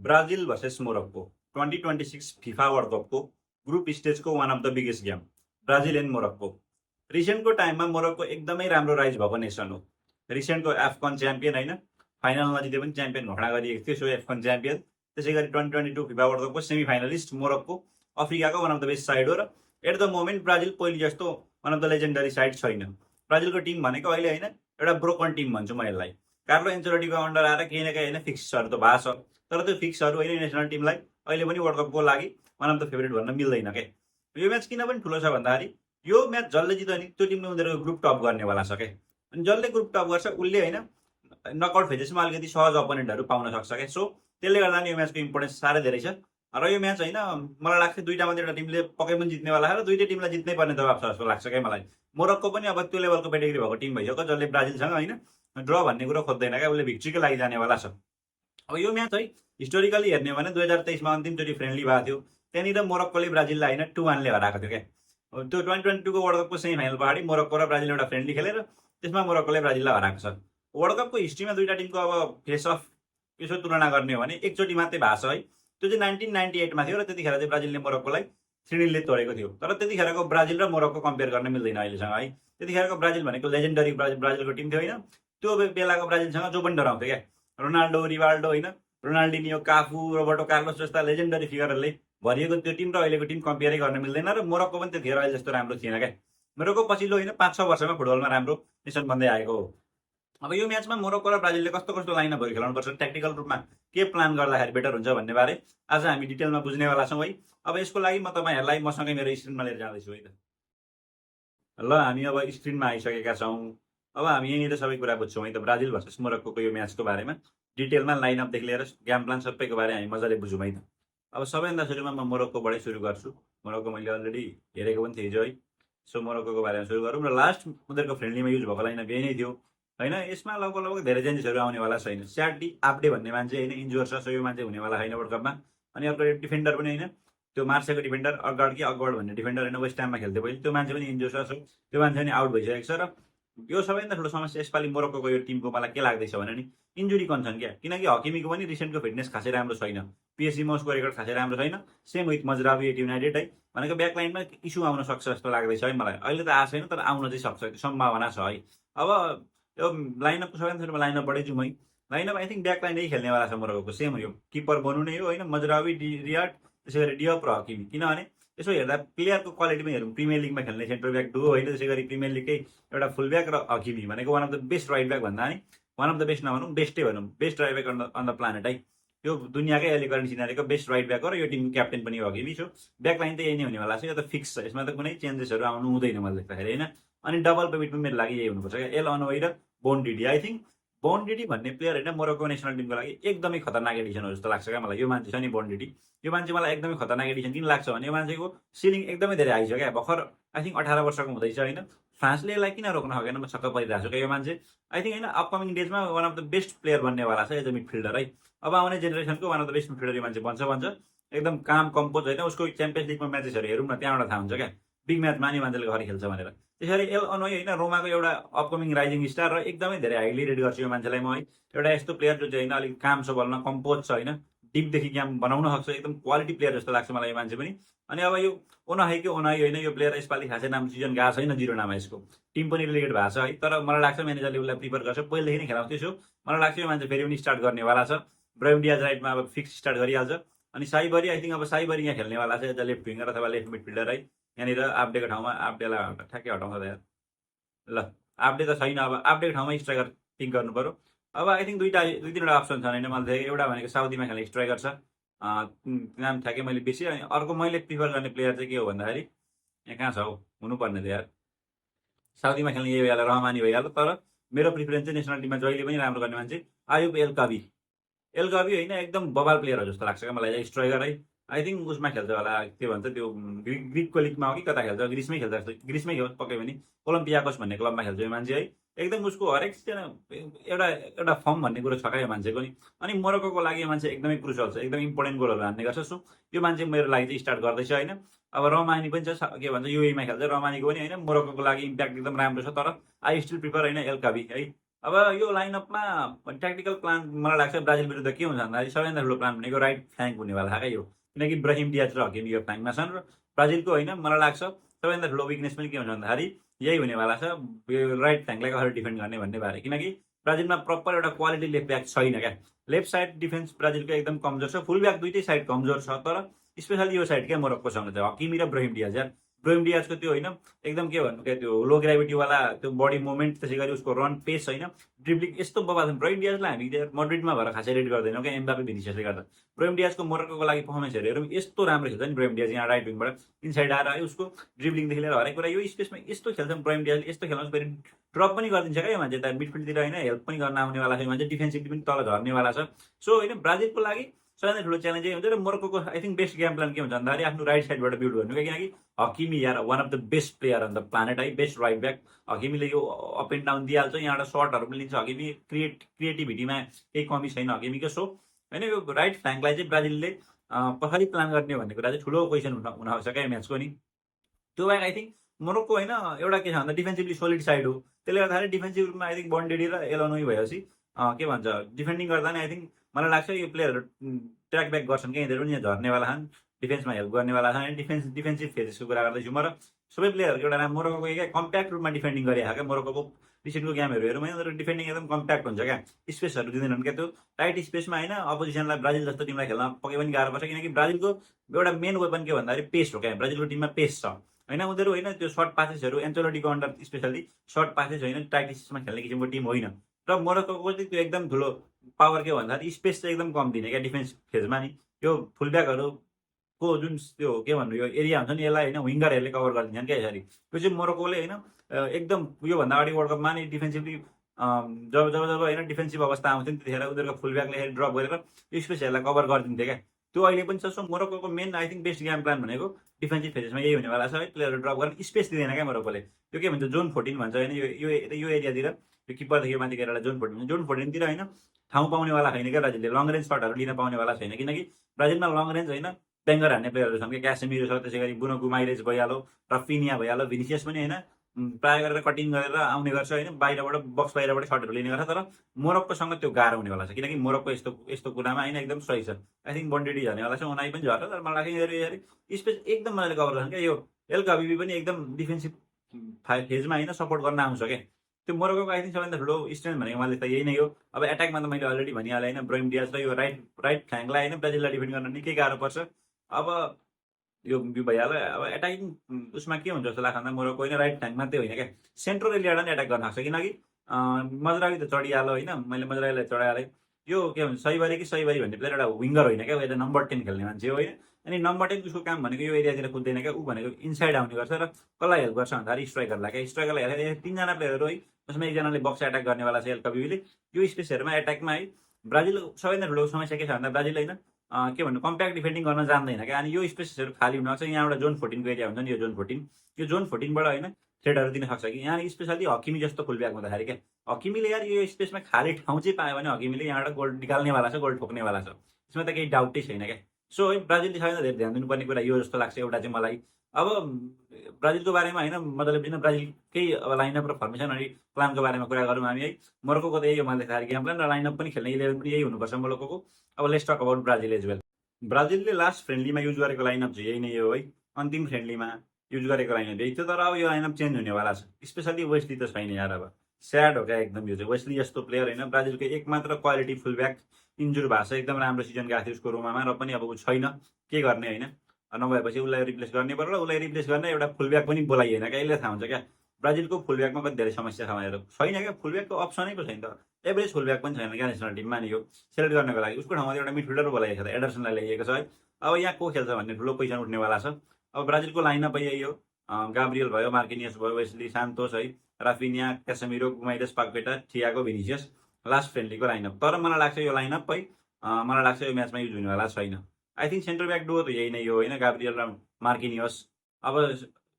Brazil versus Morocco 2026 FIFA world कपको group स्टेजको one of the biggest game Brazil and Morocco. रिसेन्टको टाइममा Morocco एकदमै राम्रो राइज भएको नेसन हो। रिसेन्टको एफकन च्याम्पियन होइन, फाइनलमा जिते पनि च्याम्पियन घोषणा गरिएको थियो। सो एफकन च्याम्पियन, त्यसै गरी 2022 फिफा वर्ल्ड कपको सेमी फाइनलिस्ट मोरक्को अफ्रिकाको one of the best side हो। र एट द मोमेन्ट ब्राजिल पहिले जस्तो one of the legendary side छैन। ब्राजिलको टिम भनेको अहिले होइन, एउटा ब्रोकन टिम भन्छु म यसलाई। कार्लो एन्चेलोटीको अन्डर आएर केही न केही होइन फिक्सहरू त भएको छ, तर त्यो फिक्सहरू होइन नेसनल टिमलाई अहिले पनि वर्ल्ड कपको लागि वान अफ द फेभरेट भन्न मिल्दैन के। यो म्याच किन पनि ठुलो छ भन्दाखेरि यो म्याच जसले जित्यो नि त्यो टिमले उनीहरूको ग्रुप टप गर्नेवाला छ के। अनि जसले ग्रुप टप गर्छ उसले होइन नकआउट फेजेसमा अलिकति सहज अपोनेन्टहरू पाउन सक्छ क्या। सो त्यसले गर्दा नि यो म्याचको इम्पोर्टेन्स साह्रै धेरै छ। र यो म्याच होइन मलाई लाग्छ दुईटा मात्रै एउटा टिमले पक्कै पनि जित्नेवाला छ र दुईटै टिमलाई जित्नै पर्ने दबाब छ जस्तो लाग्छ क्या मलाई। मोरक्को पनि अब त्यो लेभलको पेडिग्री भएको टिम भइसक्यो जसले ब्राजिलसँग होइन ड्र भन्ने कुरो खोज्दैन क्या, उसले भिक्ट्रीकै लागि जानेवाला छ। अब यो म्याच है हिस्टोरिकली हेर्ने हो भने 2023मा अन्तिमचोटि फ्रेन्डली भएको थियो, त्यहाँनिर मोरक्कोले ब्राजिललाई होइन 2-1ले हराएको थियो क्या। त्यो 2022को वर्ल्ड कपको सेमी फाइनल पछाडि मोरक्को र ब्राजिल एउटा फ्रेन्डली खेलेर त्यसमा मोरक्कोले ब्राजिललाई हराएको छ। वर्ल्ड कपको हिस्ट्रीमा दुईटा टिमको अब फेस अफ यसो तुलना गर्ने हो भने एकचोटि मात्रै भएको छ है, त्यो चाहिँ 1998मा थियो र त्यतिखेर चाहिँ ब्राजिलले मोरक्कोलाई 3-0ले तोडेको थियो। तर त्यतिखेरको ब्राजिल र मोरक्को कम्पेयर गर्न मिल्दैन अहिलेसँग है। त्यतिखेरको ब्राजिल भनेको लेजेन्डरी ब्राजिलको टिम थियो होइन, त्यो बेलाको ब्राजिलसँग जो पनि डराउँथ्यो क्या। रोनाल्डो, रिवाल्डो होइन, रोनाल्डिनियो, काफू, रोबर्टो कार्लोस जस्ता लेजेन्डरी फिगरहरूले भरिएको त्यो टिम र अहिलेको टिम कम्पेयरै गर्न मिल्दैन। र मोरक्को पनि त्यतिखेर अहिले जस्तो राम्रो थिएन क्या। मोरक्को पछिल्लो होइन 5-6 वर्षमा फुटबलमा राम्रो नेसन बन्दै आएको हो। अब यो म्याचमा मोरक्को र ब्राजिलले कस्तो कस्तो लाइनअपहरू खेलाउनुपर्छ, ट्याक्टिकल रूपमा के प्लान गर्दाखेरि बेटर हुन्छ भन्ने बारे आज हामी डिटेलमा बुझ्नेवाला छौँ है। अब यसको लागि म तपाईँहरूलाई मसँगै मेरो स्क्रिनमा लिएर जाँदैछु है त। ल हामी अब स्क्रिनमा आइसकेका छौँ। अब हामी यहीँनिर सबै कुरा बुझ्छौँ है त। ब्राजिल भर्सेस मोरक्कोको यो म्याचको बारेमा डिटेलमा लाइनअपदेखि लिएर गेम प्लान सबैको बारे हामी मजाले बुझौँ है त। अब सबैभन्दा सुरुमा म मोरक्कोबाटै सुरु गर्छु। मोरक्को मैले अलरेडी हेरेको पनि थिएँ हिजो है। सो मोरक्कोको बारेमा सुरु गरौँ। र लास्ट उनीहरूको फ्रेन्डलीमा युज भएको लाइनअप यही नै थियो होइन। यसमा लगभग धेरै चेन्जेसहरू आउनेवाला छैन। स्याडी आप्डे भन्ने मान्छे होइन इन्जोर छ, सो यो मान्छे हुनेवाला होइन वर्ल्ड कपमा। अनि अर्को डिफेन्डर पनि होइन, त्यो मार्सेको डिफेन्डर अगाड भन्ने डिफेन्डर होइन, वेस्ट हाममा खेल्थ्यो पहिले, त्यो मान्छे पनि इन्जोर छ, त्यो मान्छे पनि आउट भइसकेको छ। र यो सबैभन्दा ठुलो समस्या यसपालि मोरक्कोको यो टिमको मलाई के लाग्दैछ भने नि इन्जुरी कन्सर्न क्या। किनकि हकिमीको पनि रिसेन्टको फिटनेस खासै राम्रो छैन, पिएसजीमा उसको रेकर्ड खासै राम्रो छैन। सेम विथ मजरावी एट युनाइटेड है, भनेको ब्याकलाइनमा इस्यु आउन सक्छ जस्तो लाग्दैछ है मलाई। अहिले त आएको छैन तर आउन चाहिँ सक्छ, सम्भावना छ है। अब यो लाइनअपको सबैभन्दा सुरुमा लाइनअपबाटै जाउँ है। लाइनअप आई थिङ्क ब्याकलाइनै खेल्नेवाला छ मोरक्कोको। सेम यो किपर बनु नै हो होइन, मजरावी, रियाड, त्यसै गरी डियप र हकिमी। किनभने यसो हेर्दा प्लेयरको क्वालिटीमा हेरौँ, प्रिमियर लिगमा खेल्ने सेन्टर ब्याक डुओ होइन, त्यसै गरी प्रिमियर लिगकै एउटा फुल ब्याक र हकिमी भनेको one of the best right back भन्दा नि वान अफ द बेस्ट नभनौँ, बेस्टै भनौँ, best right back on the planet है। यो दुनियाँकै अहिले करेन्ट सिनारीको बेस्ट राइट ब्याक हो र यो टिमको क्याप्टेन पनि हो हकिमी। सो ब्याकलाइन त यही नै हुनेवाला छ, यो त फिक्स छ, यसमा त कुनै चेन्जेसहरू आउनु हुँदैन मलाई देख्दाखेरि होइन। अनि डबल पेमिट पनि मेरो लागि यही हुनुपर्छ क्या, एल अनोई र बोन्डिडी। आई थिङ्क बोन्डिडी भन्ने प्लेयर होइन मोरक्को नेसनल टिमको लागि एकदमै खतरनाक एडिसन हो जस्तो लाग्छ क्या मलाई। यो मान्छे छ नि बोन्डिडी, यो मान्छे मलाई एकदमै खतरनाक एडिसन किन लाग्छ भने यो मान्छेको सिलिङ एकदमै धेरै हाई छ क्या। भर्खर आई थिङ्क 18 वर्षको हुँदैछ होइन। फ्रान्सले यसलाई किन रोक्न सकेन म छक्क परिरहेको छु क्या। यो मान्छे आई थिङ्क होइन अपकमिङ डेजमा one of the best player बन्नेवाला छ एज अ मिडफिल्डर है। अब आउने जेनेरेसनको one of the best midfielder यो मान्छे भन्छ एकदम काम कम्पोज होइन। उसको च्याम्पियन्स लिगमा म्याचेसहरू हेरौँ न, त्यहाँबाट थाहा हुन्छ क्या बिग म्याचमा नि मान्छेले घरि खेल्छ भनेर। त्यसरी एल अनोई होइन रोमाको एउटा अपकमिङ राइजिङ स्टार र एकदमै धेरै हाइली रेट गर्छु यो मान्छेलाई म है। एउटा यस्तो प्लेयर जो चाहिँ होइन अलिक काम छ बलमा, कम्पोज छ होइन, डिपदेखि गेम बनाउन सक्छ, एकदम क्वालिटी प्लेयर जस्तो लाग्छ मलाई यो मान्छे पनि। अनि अब यो ओनाई होइन, यो प्लेयर यसपालि खासै नाम सिजन गएको छैन, जिरो नाम यसको। टिम पनि रिलेटेड भएको छ है, तर मलाई लाग्छ म्यानेजरले उसलाई प्रिफर गर्छ, पहिलेदेखि नै खेलाउँथ्यो। सो मलाई लाग्छ यो मान्छे फेरि पनि स्टार्ट गर्नेवाला छ। ब्राइम राइटमा अब फिक्स स्टार्ट गरिहाल्छ। अनि साइबरी आई थिङ्क अब साइबरी यहाँ खेल्नेवाला छ एज अ लेफ्ट विङ्गर अथवा लेफ्ट मिडफिल्डर है। यहाँनिर आप्डेको ठाउँमा आप्डेलाई ठ्याक्कै हटाउँछ त यार। ल आप्डे त छैन, अब आप्डेको ठाउँमा स्ट्राइकर पिक गर्नु पऱ्यो। अब आई थिङ्क दुई तिनवटा अप्सन छ होइन मलाई देखेको। एउटा भनेको साउदीमा खेल्ने स्ट्राइकर छ, नाम ठ्याक्कै मैले बिर्सेँ। अनि अर्को मैले प्रिफर गर्ने प्लेयर चाहिँ के हो भन्दाखेरि यहाँ कहाँ छ हौ हुनुपर्ने त यार, साउदीमा खेल्ने यही भइहाल्यो, रहमानी भइहाल्यो। तर मेरो प्रिफरेन्स चाहिँ नेसनल टिममा जहिले पनि राम्रो गर्ने मान्छे आयुब एल कबी होइन, एकदम बबाल प्लेयर हो जस्तो लाग्छ क्या मलाई स्ट्राइकर है। आई थिङ्क उसमा खेल्छ होला, के भन्छ त्यो ग्रिकको लिगमा हो कि कता खेल्छ, ग्रिसमै खेल्छ जस्तो, ग्रिसमै हो पक्कै पनि, ओलम्पियाकोस भन्ने क्लबमा खेल्छ यो मान्छे है। एकदम उसको हरेक एउटा फर्म भन्ने कुरो छ क्या यो मान्छेको नि। अनि मोरक्कोको लागि यो मान्छे एकदमै क्रुसियल छ, एकदम इम्पोर्टेन्ट गोलहरू हान्ने गर्छ। सो यो मान्छे मेरो लागि चाहिँ स्टार्ट गर्दैछ होइन। अब रमानी पनि छ, के भन्छ युएमा खेल्छ, रमानीको पनि होइन, मोरक्कोको लागि इम्प्याक्ट एकदम राम्रो छ। तर आई स्टिल प्रिफर होइन एल कबी है। अब यो लाइनअपमा ट्याक्टिकल प्लान मलाई लाग्छ ब्राजिल विरुद्ध के हुन्छ भन्दाखेरि सबैभन्दा ठुलो प्लान भनेको राइट फ्ल्याङ्क हुनेवाला छ क्या यो, किनकि ब्राहिम डियाज र हकिमी यो फ्ल्याङ्कमा छन् र ब्राजिलको होइन मलाई लाग्छ सबैभन्दा ठुलो विकनेस पनि के हुन्छ भन्दाखेरि यही हुनेवाला छ, यो राइट फ्ल्याङ्कलाई कसरी डिफेन्ड गर्ने भन्ने बारे, किनकि ब्राजिलमा प्रपर एउटा क्वालिटी लेफ्ट ब्याक छैन क्या। लेफ्ट साइड डिफेन्स ब्राजिलको एकदम कमजोर छ, फुल ब्याक दुइटै साइड कमजोर छ, तर स्पेसली यो साइड क्या मोरक्कोसँग चाहिँ हकिमी र ब्राहिम डियाज यार। ब्राहिम डियाजको त्यो होइन एकदम के भन्नु क्या त्यो लो ग्राभिटीवाला त्यो बडी मुभमेन्ट, त्यसै गरी उसको रन पेस होइन, ड्रिब्लिङ यस्तो बबाल छ। ब्राहिम डियाजलाई हामी मड्रिडमा भएर खासै रेड गर्दैनौँ क्या, एम्बापे भिनिसियसले गर्दा। ब्राहिम डियाजको मोरक्कोको लागि पर्फर्मेन्सहरू हेरौँ, यस्तो राम्रो खेल्छ नि ब्राहिम डियाज यहाँ राइट विङबाट इनसाइड आएर है, उसको ड्रिब्लिङदेखि लिएर हरेक कुरा यो स्पेसमा यस्तो खेल्छ ब्राहिम डियाजले, यस्तो खेल्न फेरि ड्रप पनि गरिदिन्छ क्या यो मान्छे त, मिडफिल्डतिर होइन हेल्प पनि गर्न आउनेवाला छ यो मान्छे, डिफेन्सिभली पनि तल झर्नेवाला छ। सो होइन ब्राजिलको लागि सबैभन्दा ठुलो च्यालेन्ज यही हुन्छ र मोरक्कोको I think best game plan के हुन्छ भन्दाखेरि आफ्नो राइट साइडबाट बिल्ड गर्नु, किनकि हकिमी यार one of the best player on the planet है, बेस्ट राइट ब्याक। हकिमीले यो अप एन्ड डाउन दिइहाल्छ, यहाँबाट सर्टहरू पनि लिन्छ हकिमी, क्रिएटिभिटीमा केही कमी छैन हकिमीको। सो होइन यो राइट फ्ल्याङ्कलाई चाहिँ ब्राजिलले कसरी प्लान गर्ने भन्ने कुरा चाहिँ ठुलो क्वेसन हुनआउँछ क्या म्याचको नि। त्यो बाहेक आई थिङ्क मोरक्को होइन एउटा के छ भन्दा डिफेन्सिभली सोलिड साइड हो, त्यसले गर्दाखेरि डिफेन्सिभ रूपमा आई थिङ्क बन्डेडी र एलोनोई भएपछि के भन्छ डिफेन्डिङ गर्दा नि आई थिङ्क मलाई लाग्छ यो प्लेयरहरू ट्र्याक ब्याक गर्छन् क्या, यिनीहरू पनि यहाँ झर्नेवाला छन्, डिफेन्समा हेल्प गर्नेवाला छन्। डिफेन्सिभ फेजेसको कुरा गर्दैछु म, र सबै प्लेयरहरूको एउटा मोरक्कोको क्या कम्प्याक्ट रूपमा डिफेन्डिङ गरिरहेको क्या। मोरक्कोको रिसेन्टको गेमहरू हेरौँ होइन, तर डिफेन्डिङ एकदम कम्प्याक्ट हुन्छ क्या, स्पेसहरू दिँदैनन् क्या, त्यो टाइट स्पेसमा होइन अपोजिसनलाई ब्राजिल जस्तो टिमलाई खेल्न पक्कै पनि गाह्रो पर्छ, किनकि ब्राजिलको एउटा मेन वेपन के भन्दाखेरि पेस हो क्या, ब्राजिलको टिममा पेस छ होइन, उनीहरू होइन त्यो सर्ट पासेसहरू एन्चोलोटीको अन्डर स्पेसली सर्ट पासेस होइन टाइट स्पेसमा खेल्ने किसिमको टिम होइन। र मोरक्कोको चाहिँ त्यो एकदम ठुलो पावर के भन्दाखेरि स्पेस चाहिँ एकदम कम दिने क्या डिफेन्स फेजमा नि, यो फुलब्याकहरूको जुन त्यो के भन्नु यो एरिया हुन्छ नि यसलाई होइन विङ्गरहरूले कभर गरिदिन्छन् क्या यसरी। त्यो चाहिँ मोरक्कोले होइन एकदम योभन्दा अगाडि वर्ल्ड कपमा नि डिफेन्सिभली जब जब जब होइन डिफेन्सिभ अवस्था आउँथ्यो नि त्यतिखेर उनीहरूको फुलब्याकले ड्रप गरेर स्पेसहरूलाई कभर गरिदिन्थ्यो क्या, त्यो अहिले पनि छ। सो मोरक्कोको main I think best game plan भनेको डिफेन्सिभ फेजेसमा यही हुनेवाला छ है, प्लेयरहरू ड्रप गरेर स्पेस दिँदैन क्या मोरक्कोले। त्यो के भन्छ जोन 14 भन्छ होइन, यो एरियातिर यो किपरदेखि माथि गएर जोन 14 जोन 14तिर होइन ठाउँ पाउनेवाला छैन क्या ब्राजिलले, लङ रेन्ज सर्टहरू लिन पाउनेवाला छैन, किनकि ब्राजिलमा लङ रेन्ज होइन बेङ्गर हान्ने प्लेयरहरू छन् क्या, क्यासेमिरो छ, त्यसै गरी बुनो गुमाइरेज भइहाल्यो, रफिनिया भइहाल्यो, भिनिसियस पनि होइन प्रायः गरेर कटिङ गरेर आउने गर्छ होइन, बाहिरबाट बक्स बाहिरबाट सर्टहरू लिने गर्छ। तर मोरक्कोसँग त्यो गाह्रो हुनेवाला छ, किनकि मोरक्को यस्तो यस्तो कुरामा होइन एकदम सही छ। आई थिङ्क बन्डेडी झर्नेवाला छ, उनाई पनि झर्छ, तर मलाई लाग्छ यिनीहरू स्पेस एकदम मजाले कभर गर्छन् क्या। यो एल कबिबी पनि एकदम डिफेन्सिभ फेजमा होइन सपोर्ट गर्न आउँछ क्या। त्यो मोरक्कोको आई थिङ्क सबैभन्दा ठुलो स्ट्रेन्थ भनेको मैले त यही नै हो। अब एट्याकमा त मैले अलरेडी भनिहालेँ होइन, ब्राहिम डियाज र यो राइट फ्ल्याङ्कलाई होइन ब्राजिललाई डिफेन्ड गर्न निकै गाह्रो पर्छ। अब यो भइहाल्यो, अब एट्याकिङ उसमा के हुन्छ जस्तो लाग्छ भन्दा मोरक्को होइन राइट फ्ल्याङ्क मात्रै होइन क्या, सेन्ट्रल एरियाबाट नि एट्याक गर्न सक्छ, किनकि मजरावी त चढिहाल्यो होइन, मैले मजरावीलाई चढाइहालेँ। यो के भन्छ सहीबारी भन्ने प्लेयर एउटा विङ्गर होइन क्या, एउटा नम्बर 10 खेल्ने मान्छे हो होइन, अनि नम्बर 10 उसको काम भनेको यो एरियातिर कुद्दैन क्या, ऊ भनेको इनसाइड आउने गर्छ र कसलाई हेल्प गर्छ भन्दाखेरि स्ट्राइकरलाई क्या। स्ट्राइकरलाई हेरेर 3जना प्लेयरहरू है, जसमा एकजनाले बक्स एट्याक गर्नेवाला छ एल कबिबीले। यो स्पेसहरूमा एट्याकमा है ब्राजिल सबैभन्दा ठुलो समस्या के छ भन्दा ब्राजिल होइन के भन्नु कम्प्याक्ट डिफेन्डिङ गर्न जान्दैन क्या, अनि यो स्पेसहरू खाली हुन सक्छ। यहाँबाट जोन 14 को एरिया हुन्छ नि, यो जोन 14बाट होइन थ्रेडहरू दिन सक्छ कि यहाँ स्पेसली हकिमी जस्तो फुलब्याक हुँदाखेरि क्या, हकिमीले यार यो स्पेसमा खाली ठाउँ चाहिँ पायो भने हकिमीले यहाँबाट गोल निकाल्नेवाला छ, गोल ठोक्नेवाला छ, यसमा त केही डाउटै छैन क्या। सो है ब्राजिलले सबैभन्दा धेरै ध्यान दिनुपर्ने कुरा यो जस्तो लाग्छ एउटा चाहिँ मलाई। अब ब्राजिलको बारेमा होइन मतलब किन ब्राजिलकै अब लाइनअप र फर्मेसन अनि प्लानको बारेमा कुरा गरौँ हामी है। मोरक्कोको त यही हो मैले देखाएको गेम प्लान र लाइनअप पनि खेल्ने 11 पनि यही हुनुपर्छ मोरक्कोको। अब let's talk about Brazil as well. ब्राजिलले लास्ट फ्रेन्डलीमा युज गरेको लाइनअप चाहिँ यही नै हो है, अन्तिम फ्रेन्डलीमा युज गरेको लाइनअप यही थियो, तर अब यो लाइनअप चेन्ज हुनेवाला छ, स्पेसली वेस्ली त छैन यार। अब स्याड हो क्या एकदम यो चाहिँ, वेस्ली जस्तो प्लेयर होइन ब्राजिलको एकमात्र क्वालिटी फुलब्याक इन्जुर भएको छ, एकदम राम्रो सिजन गएको थियो उसको रोमामा, र पनि अब ऊ छैन, के गर्ने होइन, नभएपछि उसलाई रिप्लेस गर्ने पर्यो, र उसलाई रिप्लेस गर्ने एउटा फुलब्याक पनि बोलाइएन क्या, यसले थाहा हुन्छ क्या ब्राजिलको फुलब्याकमा कति धेरै समस्या छ भनेर। छैन क्या फुलब्याकको अप्सनै पो छैन त, एभरेज फुलब्याक पनि छैन क्या नेसनल टिममा नि, यो सेलेक्ट गर्नको लागि उसको ठाउँमा एउटा मिडफिल्डर बोलाइएको छ, एडर्सनलाई ल्याइएको छ है। अब यहाँ को खेल्छ भन्ने ठुलो क्वेसन उठ्नेवाला छ। अब ब्राजिलको लाइनअप यही हो, गाब्रियल भयो, मार्किनियस भयो, वेस्ली, सान्तोस है, Raphinha, क्यासेमिरो, गुमाइरेस, Paqueta, Thiago, भिनिसियस last फ्रेन्डलीको lineup. तर मलाई लाग्छ यो लाइनअप है मलाई लाग्छ यो म्याचमा युज हुनेवाला छैन। I think centre back Duo त यही नै हो होइन, गाब्रियल र मार्किनियस। अब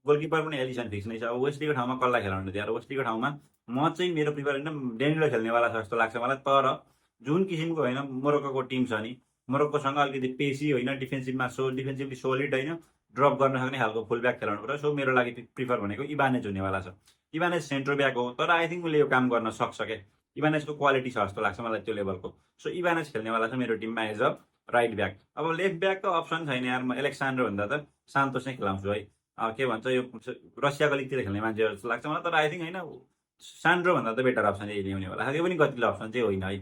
गोलकिपर पनि एलिसन फिक्स नै छ, अब वेस्लीको ठाउँमा कसलाई खेलाउनु थियो यार, वेस्लीको ठाउँमा म चाहिँ मेरो प्रिफर होइन डेनिलो खेल्नेवाला छ जस्तो लाग्छ मलाई। तर जुन किसिमको होइन मोरक्कोको टिम छ नि, मोरक्कोसँग अलिकति पेसी होइन, डिफेन्सिभली सोलिड होइन, ड्रप गर्न सक्ने खालको फुलब्याक खेलाउनु पर्छ। सो मेरो लागि प्रिफर भनेको इबानेज हुनेवाला छ। इबानेज सेन्टर ब्याक हो, तर आई थिङ्क उसले यो काम गर्न सक्छ क्या, इभानेजको क्वालिटी छ जस्तो लाग्छ मलाई त्यो लेभलको। सो इभानेज खेल्नेवाला छ मेरो टिममा एज अ राइट ब्याक। अब लेफ्ट ब्याकको अप्सन छैन यार, म एलेक्सान्डर भन्दा त सान्तोस नै खेलाउँछु है। के भन्छ यो रसियाको लिगतिर खेल्ने मान्छे जस्तो लाग्छ मलाई, तर आई थिङ्क होइन सान्ड्रो भन्दा त बेटर अप्सन यही हुनेवाला छ। त्यो पनि गतिलो अप्सन चाहिँ होइन है।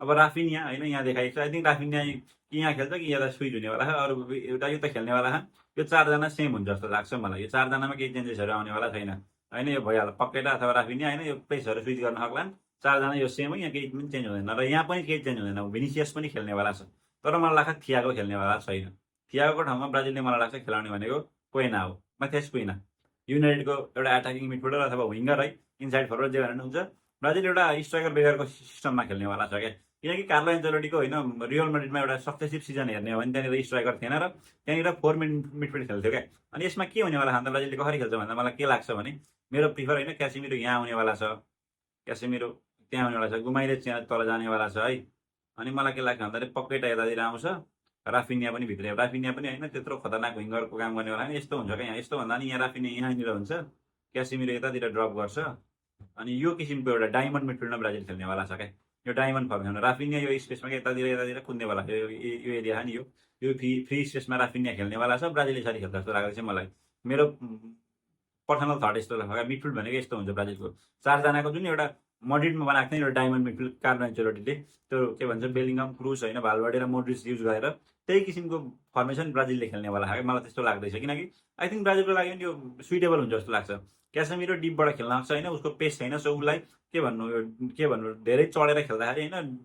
अब राफिनिया होइन यहाँ देखाएको छ, आई थिङ्क राफिनिया कि यहाँ खेल्छ कि यता स्विच हुनेवाला छ, अरू एउटा यो त खेल्नेवाला छ। यो चारजना सेम हुन्छ जस्तो लाग्छ मलाई, यो चारजनामा केही चेन्जेसहरू आउनेवाला छैन होइन। यो भइहाल्छ पक्केटा अथवा राफिनिया होइन, यो प्लेसहरू स्विच गर्न सक्लान्। चारजना यो सेम हो, यहाँ केही पनि चेन्ज हुँदैन र यहाँ पनि केही चेन्ज हुँदैन। भिनिसियस पनि खेल्नेवाला छ, तर मलाई लाग्छ थियागो खेल्नेवाला छैन। थियागोको ठाउँमा ब्राजिलले मलाई लाग्छ खेलाउने भनेको कोइना हो, माथेस कोइना। युनाइटेडको एउटा एटाकिङ मिडफिल्डर अथवा विङ्गर है, इनसाइड फरवर्ड जे भनेर हुन्छ। ब्राजिल एउटा स्ट्राइकर बेगरको सिस्टममा खेल्नेवाला छ क्या, किनकि कार्लो एन्चेलोटीको होइन रियल मैड्रिडमा एउटा सक्सेसिभ सिजन हेर्ने हो भने त्यहाँनिर स्ट्राइकर थिएन र त्यहाँनिर 4 मिडफिल्ड खेल्थ्यो क्या। अनि यसमा के हुनेवाला छ त ब्राजिलले कसरी खेल्छ भन्दा मलाई के लाग्छ भने मेरो प्रिफर होइन क्यासिमिरो यहाँ आउनेवाला छ, क्यासिमिरो त्यहाँ आउनेवाला छ, गुमाइले त्यहाँ तल जानेवाला छ है। अनि मलाई के लाग्छ भन्दाखेरि पक्केटा यतातिर आउँछ, राफिनिया पनि भित्र। राफिनिया पनि होइन त्यत्रो खतरनाक विङ्गरको काम गर्नेवाला होइन। यस्तो हुन्छ क्या यहाँ, यस्तो भन्दा नि यहाँ राफिनिया यहाँनिर हुन्छ, क्यासिमिरो यतातिर ड्रप गर्छ। अनि यो किसिमको एउटा डायमन्ड मिडफिल्डमा ब्राजिल खेल्नेवाला छ क्या। यो डायमन्ड फर्मेसन राफिनिया यो स्पेसमा क्या यतातिर कुद्नेवाला छ। यो एरिया छ नि, यो फ्री स्पेसमा राफिनिया खेल्नेवाला छ। ब्राजिल यसरी खेल्छ जस्तो लाग्दैछ मलाई। मेरो पर्सनल थट यस्तो लाग्छ, मिडफिल्ड भनेको यस्तो हुन्छ ब्राजिलको। चारजनाको जुन एउटा मड्रिडमा बनाएको थियो एउटा डायमन्ड मिडफिल्ड कार्लो एन्चेलोटीले, त्यो के भन्छ बेलिङम, क्रुस होइन भालभर्डे र मोड्रिच युज गरेर त्यही किसिमको फर्मेसन ब्राजिलले खेल्नेवाला छ। मलाई त्यस्तो लाग्दैछ, किनकि आई थिङ्क ब्राजिलको लागि यो सुइटेबल हुन्छ जस्तो लाग्छ। क्यासेमिरो डिपबाट खेल्न सक्छ होइन, उसको पेस छैन। सो उसलाई के भन्नु धेरै चढेर खेल्दाखेरि होइन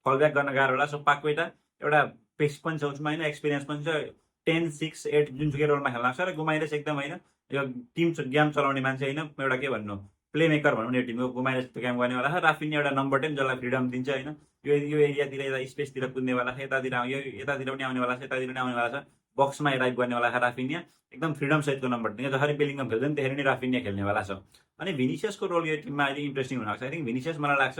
फलब्याक गर्न गाह्रो होला। सो पाक्वेटा एउटा पेस पनि छ उसमा होइन, एक्सपिरियन्स पनि छ। 10, 6, 8 जुनसुकै रोलमा खेल्न सक्छ। र गुमाइरेस एकदम होइन यो टिम गेम चलाउने मान्छे होइन, एउटा के भन्नु प्ले मेकर भनौँ न यो टिमको। गुमाइरेस त्यो काम गर्नेवाला छ। राफिनिया एउटा नम्बर 10 जसलाई फ्रिडम दिन्छ होइन, यो एरियातिर यता स्पेसतिर कुद्नेवाला छ, यतातिर यो यतातिर पनि आउनेवाला छ, यतातिर पनि आउनेवाला छ, बक्समा एराइभ गर्नेवाला छ राफिनिया। एकदम फ्रिडम सहितको नम्बर दिन्छ, जसरी बेलिङम खेल्छ नि त्यसरी नै राफिनिया खेल्नेवाला छ। अनि भिनिसियसको रोल यो टिममा अहिले इन्ट्रेस्टिङ हुन सक्छ। आई थिङ्क भिनिसियस मलाई लाग्छ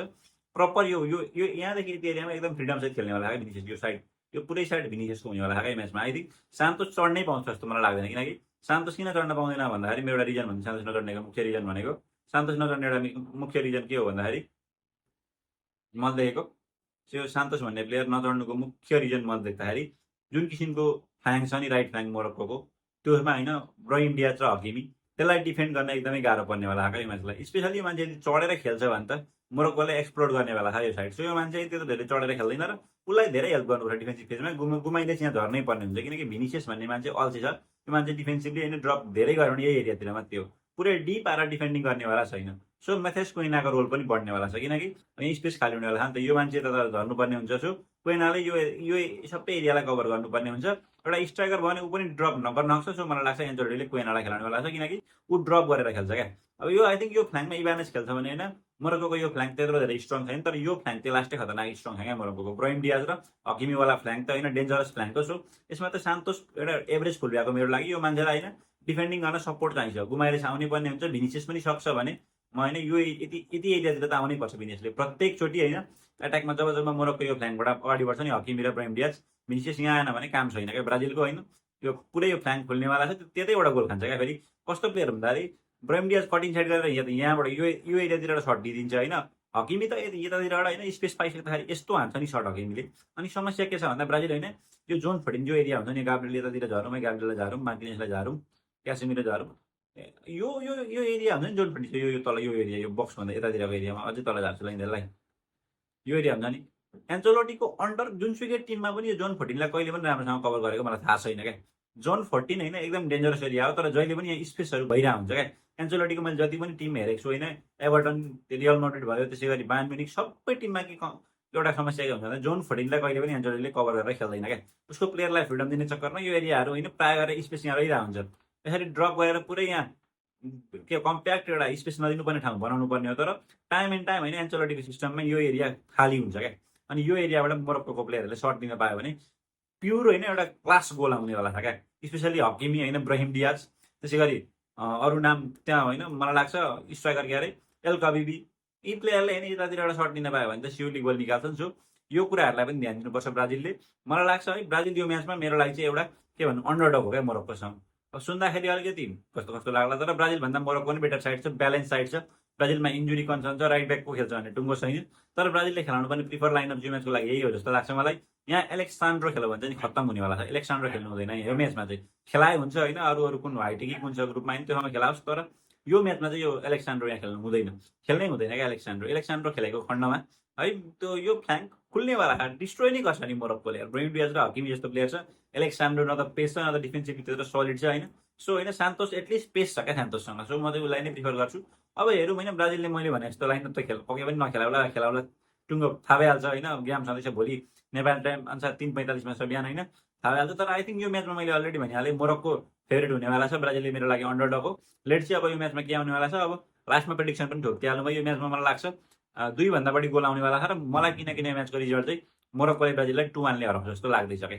प्रपर यो यहाँदेखि यति एरियामा एकदम फ्रिडम सहित खेल्नेवाला छ भिनिसियस। यो साइड यो पुरै साइड भिनिसियसको हुनेवाला छ म्याचमा। आई थिङ्क सान्तोस चढ्नै पाउँछ जस्तो मलाई लाग्दैन, किनकि सान्तोस किन चढ्न पाउँदैन भन्दाखेरि मेरो एउटा रिजन भन्छ सान्तोस नचढ्नेको मुख्य रिजन भनेको, सान्तोस नचढ्ने एउटा मुख्य रिजन के हो भन्दाखेरि मैले देखेको त्यो सान्तोस भन्ने प्लेयर नचढ्नुको मुख्य रिजन मैले देख्दाखेरि जुन किसिमको फ्ल्याङ्क छ नि राइट फ्ल्याङ्क मोरक्कोको, त्योमा होइन ब्राहिम डियाज र हकिमी, त्यसलाई डिफेन्ड गर्न एकदमै गाह्रो पर्नेवाला छ यो म्याचलाई। स्पेसली यो मान्छे यदि चढेर खेल्छ भने त मोरक्कोले एक्सप्लोर गर्नेवाला छ यो साइड। सो यो मान्छे त्यो त धेरै चढेर खेल्दैन र उसलाई धेरै हेल्प गर्नुपर्छ डिफेन्सिभ फेजमा। गुमाइले चाहिँ झर्नै पर्ने हुन्छ, किनकि भिनिसियस भन्ने मान्छे अल्छी छ। यो मान्छे डिफेन्सिभली होइन ड्रप धेरै गऱ्यो भने यही एरियातिर मात्रै हो, पुरै डिप आएर डिफेन्डिङ गर्नेवाला छैन। सो म्याथेस कोइनाको रोल पनि बढ्नेवाला छ, किनकि यहीँ स्पेस खाली हुनेवाला छ नि त। यो मान्छे त झर्नुपर्ने हुन्छ। सो कोइनाले यो सबै एरियालाई कभर गर्नुपर्ने हुन्छ। एउटा स्ट्राइकर भयो भने ऊ पनि ड्रप नगर्न सक्छ। सो मलाई लाग्छ एन्चेलोटीले कोइनालाई खेलाउनेवाला छ, किनकि ऊ ड्रप गरेर खेल्छ क्या। अब यो आई थिङ्क यो फ्ल्याङ्कमा इभानेस खेल्छ भने होइन, मोरक्कोको यो फ्ल्याङ्क त्यत्रो धेरै स्ट्रङ छैन, तर यो फ्ल्याङ्क चाहिँ लास्टै खतरनाक स्ट्रङ छ क्या मोरक्कोको। ब्राहिम डियाज र हकिमीवाला फ्ल्याङ्क त होइन डेन्जरस फ्ल्याङ्क हो। सो यसमा त सान्तोस एउटा एभरेज फुलब्याकको मेरो लागि यो मान्छेलाई होइन डिफेन्डिङ गर्न सपोर्ट चाहिन्छ। गुमाइरेस आउनै पर्ने हुन्छ, भिनिसियस पनि सक्छ भने म होइन यो यति एरियातिर त आउनै पर्छ भिनिसियसले प्रत्येकचोटि होइन एट्याकमा। जब मोरक्को यो फ्ल्याङ्कबाट अगाडि बढ्छ नि हकिमी र ब्राहिम डियाज, भिनिसियस यहाँ आएन भने काम छैन क्या ब्राजिलको होइन। यो पुरै यो फ्ल्याङ्क खोल्नेवाला छ, त्यतैबाट गोल खान्छ क्या। फेरि कस्तो प्लेयर भन्दाखेरि ब्राहिम डियाज कटिङ साइड गरेर यहाँबाट यो एरियातिर एउटा सर्ट दिइदिन्छ होइन। हकिमी त यतातिरबाट होइन स्पेस पाइसक्दाखेरि यस्तो हान्छ नि सर्ट हकिमीले। अनि समस्या के छ भन्दा ब्राजिल होइन यो जोन 14 जो एरिया हुन्छ नि, गाब्रिएल यतातिर झरौँ है, गाब्रिएललाई झारौँ, मार्टिनेसलाई झारौँ, क्यासेमिरो झारौँ, यो एरिया हुन्छ नि जोन 14 यो तल यो एरिया, यो बक्सभन्दा यतातिरको एरियामा अझै तल झार्छु यिनीहरूलाई। यो एरिया हुन्छ नि एन्चेलोटीको अन्डर जुनसुकै टिममा पनि यो जोन 14लाई कहिले पनि राम्रोसँग कभर गरेको मलाई थाहा छैन क्या। जोन 14 होइन एकदम डेन्जरस एरिया हो, तर जहिले पनि यहाँ स्पेसहरू भइरहेको हुन्छ क्या। एन्चेलोटीको मैले जति पनि टिम हेरेको छु होइन, एभर्टन, रियल मैड्रिड भयो, त्यसै गरी बायर्न म्युनिख, सबै टिममा के एउटा समस्या के हुन्छ भने जोन 14लाई कहिले पनि एन्चेलोटीले कभर गरेर खेल्दैन क्या। उसको प्लेयरलाई फ्रिडम दिने चक्करमा यो एरियाहरू होइन प्रायः गरेर स्पेस यहाँ रहिरहेको हुन्छ। यसरी ड्रप गरेर पुरै यहाँ के कम्प्याक्ट एउटा स्पेस नदिनुपर्ने ठाउँ बनाउनु पर्ने हो, तर टाइम एन्ड टाइम होइन एन्चेलोटीको सिस्टममा यो एरिया खाली हुन्छ क्या। अनि यो एरियाबाट मोरक्कोको प्लेयरहरूले सर्ट दिन पायो भने प्युर होइन एउटा क्लास गोल आउनेवाला छ क्या। स्पेसली हकिमी होइन, ब्राहिम डियाज, त्यसै गरी अरू नाम त्यहाँ होइन मलाई लाग्छ स्ट्राइकर के अरे एल कबिबी, यी प्लेयरले होइन यतातिर एउटा सर्ट दिन पायो भने त सिउली गोल निकाल्छन्। सो यो कुराहरूलाई पनि ध्यान दिनुपर्छ ब्राजिलले। मलाई लाग्छ है ब्राजिल यो म्याचमा मेरो लागि चाहिँ एउटा के भन्नु अन्डरडग हो क्या मोरक्कोसँग। अब सुन्दाखेरि अलिकति कस्तो लाग्ला, तर ब्राजिलभन्दा मोरक्को पनि बेटर साइड छ, ब्यालेन्स साइड छ। ब्राजिलमा इन्जुरी कन्सर्न छ, राइट ब्याक को खेल्छ भने टुङ्गो छैन, तर ब्राजिलले खेलाउनु पनि प्रिफर लाइनअप यो म्याचको लागि यही हो जस्तो लाग्छ मलाई। यहाँ एलेक्सान्ड्रो खेल्यो भने चाहिँ खत्तम हुनेवाला छ। एलेक्सान्ड्रो खेल्नु हुँदैन यो म्याचमा चाहिँ, खेलाए हुन्छ होइन, अरू कुन हाइटी कि कुन छ ग्रुपमा होइन त्योसँग खेलाओस्, तर यो म्याचमा चाहिँ यो एलेक्सान्ड्रो यहाँ खेल्नु हुँदैन, खेल्नै हुँदैन क्या एलेक्सान्ड्रो खेलेको खण्डमा है। त्यो यो फ्ल्याङ्क खुल्नेवाला डिस्ट्रोय नै गर्छ नि मोरक्कोले। ब्राहिम डियाज र हकिमी जस्तो प्लेयर छ, एलेक्सान्ड्रो न त पेस छ न त डिफेन्सिभ भित्र सलिड छ होइन। सो होइन सान्तोस एटलिस्ट पेस छ क्या सान्तोससँग, सो म चाहिँ उसलाई नै प्रिफर गर्छु। अब हेरौँ होइन, ब्राजिलले मैले भने जस्तो लाइनअप त पके पनि खेलाउला टुङ्गो थाहा भइहाल्छ होइन। गेम छँदैछ भोलि नेपाल टाइम अनुसार 3:45 छ बिहान होइन, थाहा भइहाल्छ। तर आई थिङ्क यो म्याचमा मैले अलरेडी भनिहालेँ मोरक्को फेभरेट हुनेवाला छ, ब्राजिलले मेरो लागि अन्डरडग हो। लेट्स सी अब यो म्याचमा के आउनेवाला छ। अब लास्टमा प्रेडिक्सन पनि ठोकिहाल्नु भयो, यो म्याचमा मलाई लाग्छ 2 भन्दा बढी गोल आउनेवाला छ र मलाई किनकिन यो म्याचको रिजल्ट चाहिँ मोरक्कोले ब्राजिललाई 2-1 ले हराउँछ जस्तो लाग्दैछ क्या।